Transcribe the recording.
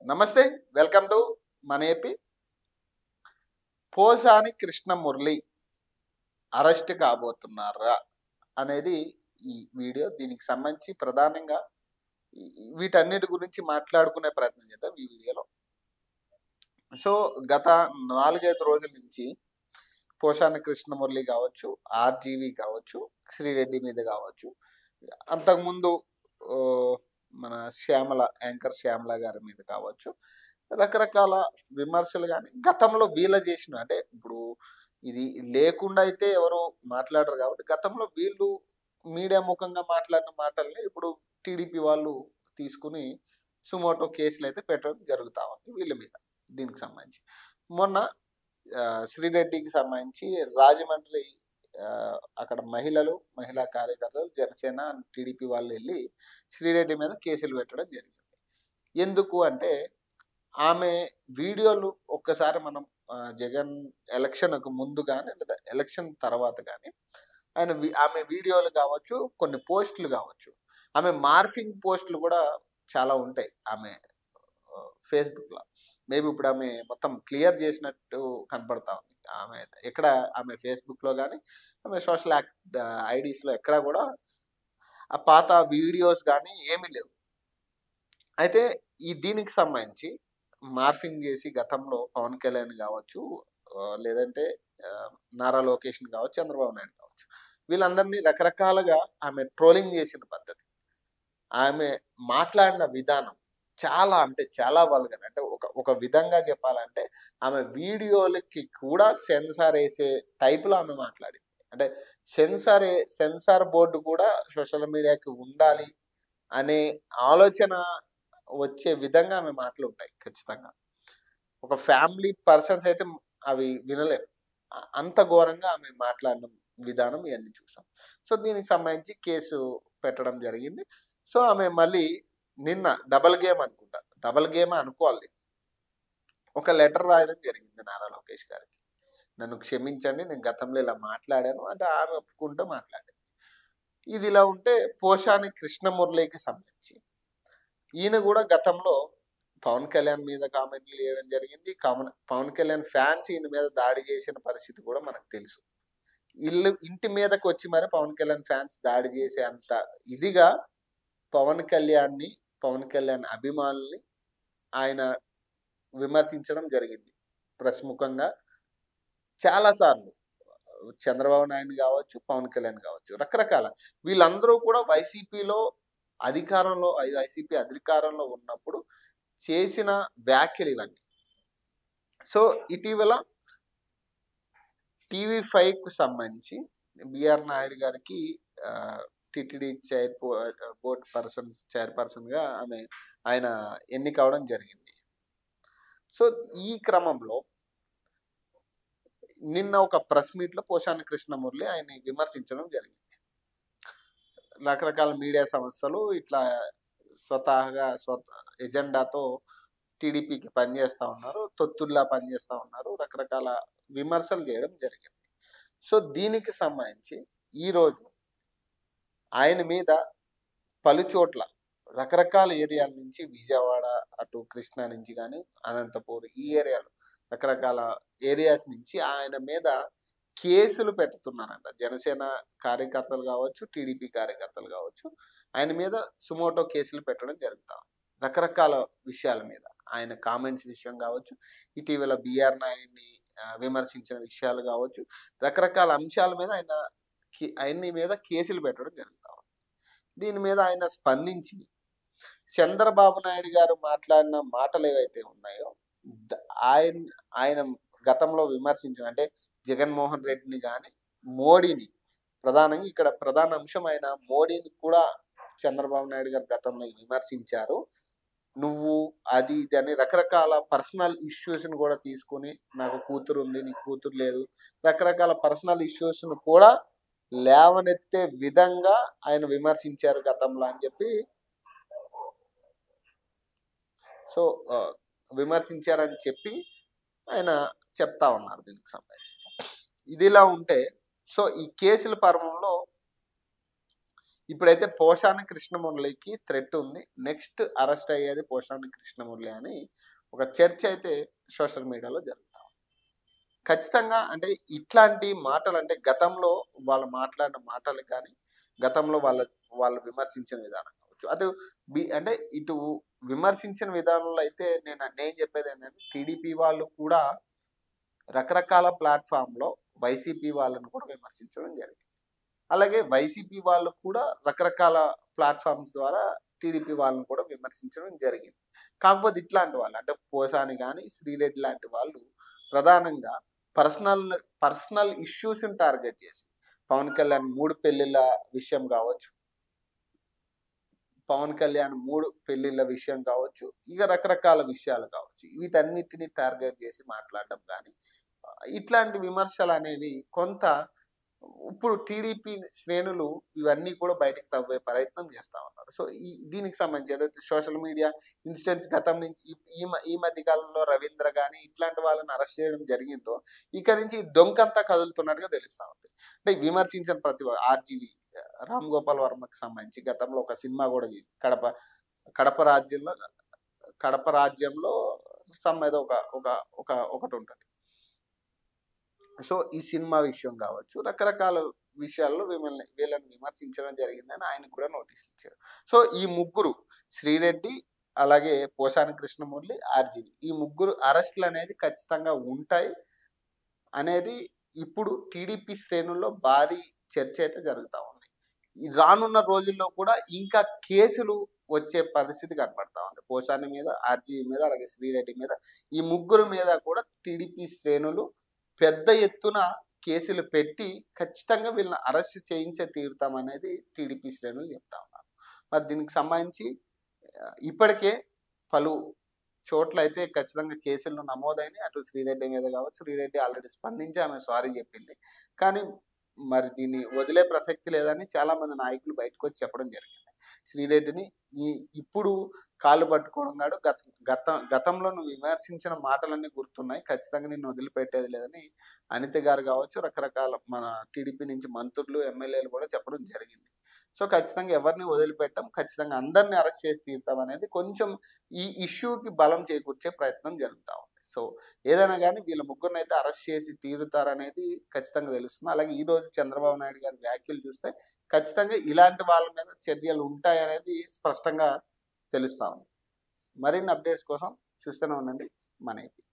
నమస్తే. Welcome to మన AP. Posani Krishna Murali arrest కాబోతున్నారా అనేది ఈ వీడియో. దీనికి సంబంధించి ప్రధానంగా వీటన్నిటి గురించి మాట్లాడుకునే ప్రయత్నం చేద్దాం ఈ వీడియోలో. సో గత 4-5 రోజుల నుంచి పోసాని కృష్ణమురళి కావచ్చు, ఆర్జీవి కావచ్చు, శ్రీరెడ్డి మీద కావచ్చు, అంతకుముందు మన యాంకర్ శ్యామల గారి మీద కావచ్చు, రకరకాల విమర్శలు కానీ గతంలో వీళ్ళ చేసిన, అంటే ఇప్పుడు ఇది లేకుండా అయితే ఎవరు మాట్లాడరు కాబట్టి గతంలో వీళ్ళు మీడియా ముఖంగా మాట్లాడిన మాటల్ని ఇప్పుడు టీడీపీ వాళ్ళు తీసుకుని సుమోటో కేసులు అయితే పెట్టడం జరుగుతూ ఉంది వీళ్ళ మీద. దీనికి సంబంధించి మొన్న శ్రీరెడ్డికి సంబంధించి రాజమండ్రి అక్కడ మహిళా కార్యకర్తలు, జనసేన, టీడీపీ వాళ్ళు వెళ్ళి శ్రీరెడ్డి మీద కేసులు పెట్టడం జరిగింది. ఎందుకు అంటే ఆమె వీడియోలు ఒక్కసారి మనం జగన్ ఎలక్షన్కు ముందు కానీ లేదా ఎలక్షన్ తర్వాత కానీ ఆమె వీడియోలు కావచ్చు, కొన్ని పోస్టులు కావచ్చు, ఆమె మార్ఫింగ్ పోస్టులు కూడా చాలా ఉంటాయి ఆమె ఫేస్బుక్లో. మేబీ ఇప్పుడు ఆమె మొత్తం క్లియర్ చేసినట్టు కనపడతా ఉంది. ఆమె ఫేస్బుక్లో కానీ ఆమె సోషల్ ఐడీస్లో ఎక్కడ కూడా ఆ పాత వీడియోస్ కానీ ఏమీ లేవు. అయితే దీనికి సంబంధించి మార్ఫింగ్ చేసి గతంలో పవన్ కళ్యాణ్ కావచ్చు, లేదంటే నారా లోకేష్ కావచ్చు, చంద్రబాబు నాయుడు కావచ్చు, వీళ్ళందరినీ రకరకాలుగా ఆమె ట్రోలింగ్ చేసిన పద్ధతి, ఆమె మాట్లాడిన విధానం చాలా అంటే చాలా వల్గర్. అంటే ఒక విధంగా చెప్పాలంటే ఆమె వీడియోలకి కూడా సెన్సార్ వేసే టైపులో ఆమె మాట్లాడింది. అంటే సెన్సార్ బోర్డు కూడా సోషల్ మీడియాకి ఉండాలి అనే ఆలోచన వచ్చే విధంగా ఆమె మాటలు ఉంటాయి ఖచ్చితంగా. ఒక ఫ్యామిలీ పర్సన్స్ అయితే అవి వినలేం, అంత ఘోరంగా ఆమె మాట్లాడిన విధానం ఇవన్నీ చూసాం. సో దీనికి సంబంధించి కేసు పెట్టడం జరిగింది. సో ఆమె మళ్ళీ నిన్న డబల్ గేమ్ అనుకోవాలి, ఒక లెటర్ రాయడం జరిగింది నారా లోకేష్ గారికి. నన్ను క్షమించండి, నేను గతంలో ఇలా మాట్లాడాను అంటే ఆమె ఒప్పుకుంటూ మాట్లాడాను. ఇది ఇలా ఉంటే పోసాని కృష్ణమురళికి సంబంధించి ఈయన కూడా గతంలో పవన్ కళ్యాణ్ మీద కామెంట్లు చేయడం జరిగింది. పవన్ కళ్యాణ్ ఫ్యాన్స్ ఈయన మీద దాడి చేసిన పరిస్థితి కూడా మనకు తెలుసు. ఇంటి మీదకి వచ్చి మరి పవన్ కళ్యాణ్ ఫ్యాన్స్ దాడి చేసే అంత ఇదిగా పవన్ కళ్యాణ్ అభిమానుల్ని ఆయన విమర్శించడం జరిగింది ప్రెస్ ముఖంగా చాలాసార్లు. చంద్రబాబు నాయుడు కావచ్చు, పవన్ కళ్యాణ్ కావచ్చు, రకరకాల వీళ్ళందరూ కూడా వైసీపీ అధికారంలో ఉన్నప్పుడు చేసిన వ్యాఖ్యలు ఇవన్నీ. సో ఇటీవల TV5కు సంబంధించి బిఆర్ నాయుడు గారికి టిటిడి బోర్డ్ చైర్పర్సన్గా ఆయన ఎన్నికవడం జరిగింది. సో ఈ క్రమంలో నిన్న ఒక ప్రెస్ మీట్లో పోసాని కృష్ణమురళి ఆయన విమర్శించడం జరిగింది. రకరకాల మీడియా సంస్థలు ఇట్లా స్వతహాగా ఎజెండాతో టీడీపీకి పనిచేస్తూ ఉన్నారు, తొత్తుల్లా పనిచేస్తూ ఉన్నారు, రకరకాల విమర్శలు చేయడం జరిగింది. సో దీనికి సంబంధించి ఈరోజు ఆయన మీద పలుచోట్ల రకరకాల ఏరియాల నుంచి, విజయవాడ అటు కృష్ణా నుంచి కానీ అనంతపూర్ ఈ ఏరియాలో రకరకాల ఏరియాస్ నుంచి ఆయన మీద కేసులు పెడుతున్నారంట. జనసేన కార్యకర్తలు కావచ్చు, టీడీపీ కార్యకర్తలు కావచ్చు, ఆయన మీద సుమోటో కేసులు పెట్టడం జరుగుతాం రకరకాల విషయాల మీద. ఆయన కామెంట్స్ విషయం కావచ్చు, ఇటీవల బిఆర్ నాయుడిని విమర్శించిన విషయాలు కావచ్చు, రకరకాల అంశాల మీద ఆయన మీద కేసులు పెట్టడం జరుగుతాం. దీని మీద ఆయన స్పందించి చంద్రబాబు నాయుడు గారు మాట్లాడిన మాటలు ఏవైతే ఉన్నాయో ఆయన గతంలో విమర్శించిన, అంటే జగన్మోహన్ రెడ్డిని కానీ మోడీని, ప్రధానంగా ఇక్కడ ప్రధాన అంశం ఆయన మోడీని కూడా చంద్రబాబు నాయుడు గారు గతంలో విమర్శించారు. నువ్వు అది ఇది అని రకరకాల పర్సనల్ ఇష్యూస్ని కూడా తీసుకుని, నాకు కూతురు ఉంది, నీకు కూతురు లేదు, రకరకాల పర్సనల్ ఇష్యూస్ను కూడా లేవనెత్తే విధంగా ఆయన విమర్శించారు గతంలో అని చెప్పి విమర్శించారని చెప్పి ఆయన చెప్తా ఉన్నారు దీనికి సంబంధించి. ఇదిలా ఉంటే సో ఈ కేసుల పర్వంలో ఇప్పుడైతే పోషాని కృష్ణమురళికి థ్రెట్ ఉంది. నెక్స్ట్ అరెస్ట్ అయ్యేది పోషాని కృష్ణమురళి అని ఒక చర్చ అయితే సోషల్ మీడియాలో జరుగుతుంది. ఖచ్చితంగా అంటే ఇట్లాంటి మాటలు అంటే గతంలో వాళ్ళు మాట్లాడిన మాటలు కానీ, గతంలో వాళ్ళు విమర్శించిన విధానం కావచ్చు. అది అంటే ఇటు విమర్శించిన విధానంలో అయితే నేను చెప్పేది ఏంటంటే టీడీపీ వాళ్ళు కూడా రకరకాల ప్లాట్ఫామ్‌లో వైసీపీ వాళ్ళని కూడా విమర్శించడం జరిగింది. అలాగే వైసీపీ వాళ్ళు కూడా రకరకాల ప్లాట్‌ఫార్మ్స్ ద్వారా టీడీపీ వాళ్ళని కూడా విమర్శించడం జరిగింది. కాకపోతే ఇట్లాంటి వాళ్ళు అంటే పోసాని గాని, శ్రీరెడ్డి లాంటి వాళ్ళు ప్రధానంగా పర్సనల్ పర్సనల్ ఇష్యూస్‌ని టార్గెట్ చేసి పవన్ కళ్యాణ్ 3 పెళ్ళిళ్ళ విషయం కావచ్చు. పవన్ కళ్యాణ్ 3 పెళ్ళిళ్ళ విషయం కావచ్చు. ఇక రకరకాల విషయాలు కావచ్చు. వీటన్నిటిని టార్గెట్ చేసి మాట్లాడడం గాని, ఇట్లాంటి విమర్శలనేవి కొంత ఇప్పుడు టీడీపీ శ్రేణులు ఇవన్నీ కూడా బయటకు తవ్వే ప్రయత్నం చేస్తా ఉన్నారు. సో, దీనికి సంబంధించి ఏదైతే సోషల్ మీడియా ఇన్సిడెంట్స్ గతం నుంచి ఈ మధ్య కాలంలో రవీంద్ర గాని ఇట్లాంటి వాళ్ళని అరెస్ట్ చేయడం జరిగిందో, ఇక నుంచి డొంకంతా కదులుతున్నట్టుగా తెలుస్తా ఉంది. అంటే విమర్శించిన ప్రతి ఆర్‌జీవి రామ్ గోపాల్ వర్మకి సంబంధించి గతంలో ఒక సినిమా కూడా కడప రాజ్యంలో కడప రాజ్యంలో సమ్ ఏదో ఒక ఒక ఒక ఒకటుంటది. సో, ఈ సినిమా విషయం కావచ్చు, రకరకాల విషయాల్లో వీళ్ళని విమర్శించడం జరిగిందని ఆయనకు కూడా నోటీసులు ఇచ్చారు. సో, ఈ ముగ్గురు శ్రీరెడ్డి, అలాగే పోసాని కృష్ణమురళి, ఆర్‌జీవి ఈ ముగ్గురు అరెస్టులనేది ఖచ్చితంగా ఉంటాయి అనేది ఇప్పుడు టీడీపీ శ్రేణుల్లో భారీ చర్చ అయితే జరుగుతా ఉంది. ఈ రానున్న రోజుల్లో కూడా ఇంకా కేసులు వచ్చే పరిస్థితి కనపడతా ఉంది. పోసాని మీద, ఆర్‌జీవి మీద, అలాగే శ్రీరెడ్డి మీద ఈ ముగ్గురు మీద కూడా టీడీపీ శ్రేణులు పెద్ద ఎత్తున కేసులు పెట్టి ఖచ్చితంగా వీళ్ళని అరెస్ట్ చేయించే తీరుతామనేది టీడీపీ శ్రేణులు చెప్తా ఉన్నారు. మరి దీనికి సంబంధించి ఇప్పటికే పలు చోట్లయితే ఖచ్చితంగా కేసులు నమోదైనయి. అటు శ్రీరెడ్డి మీద కావచ్చు. శ్రీరెడ్డి ఆల్రెడీ స్పందించి ఆమె సారీ చెప్పింది. కానీ మరి దీన్ని వదిలే ప్రసక్తి లేదని చాలామంది నాయకులు బయటకొచ్చి చెప్పడం జరిగింది. శ్రీరెడ్డిని ఇప్పుడు కాళ్ళు పట్టుకోవడం కాదు, గతంలో నువ్వు విమర్శించిన మాటలన్నీ గుర్తున్నాయి. ఖచ్చితంగా నిన్ను వదిలిపెట్టేది లేదని అనిత గారు కావచ్చు, రకరకాల మన టీడీపీ నుంచి మంత్రులు, ఎమ్మెల్యేలు కూడా చెప్పడం జరిగింది. సో, ఖచ్చితంగా ఎవరిని వదిలిపెట్టం. ఖచ్చితంగా అందరిని అరెస్ట్ చేసి తీరుతామనేది కొంచెం ఈ ఇష్యూకి బలం చేకూర్చే ప్రయత్నం జరుగుతా ఉంది. సో, ఏదైనా గానీ వీళ్ళ ముగ్గురినైతే అరెస్ట్ చేసి తీరుతారనేది ఖచ్చితంగా తెలుస్తుంది. అలాగే ఈరోజు చంద్రబాబు నాయుడు గారి వ్యాఖ్యలు చూస్తే ఖచ్చితంగా ఇలాంటి వాళ్ళ మీద చర్యలు ఉంటాయనేది స్పష్టంగా తెలుస్తా ఉంది. మరిన్ని అప్డేట్స్ కోసం చూస్తూనే ఉండండి మన ఏపీ.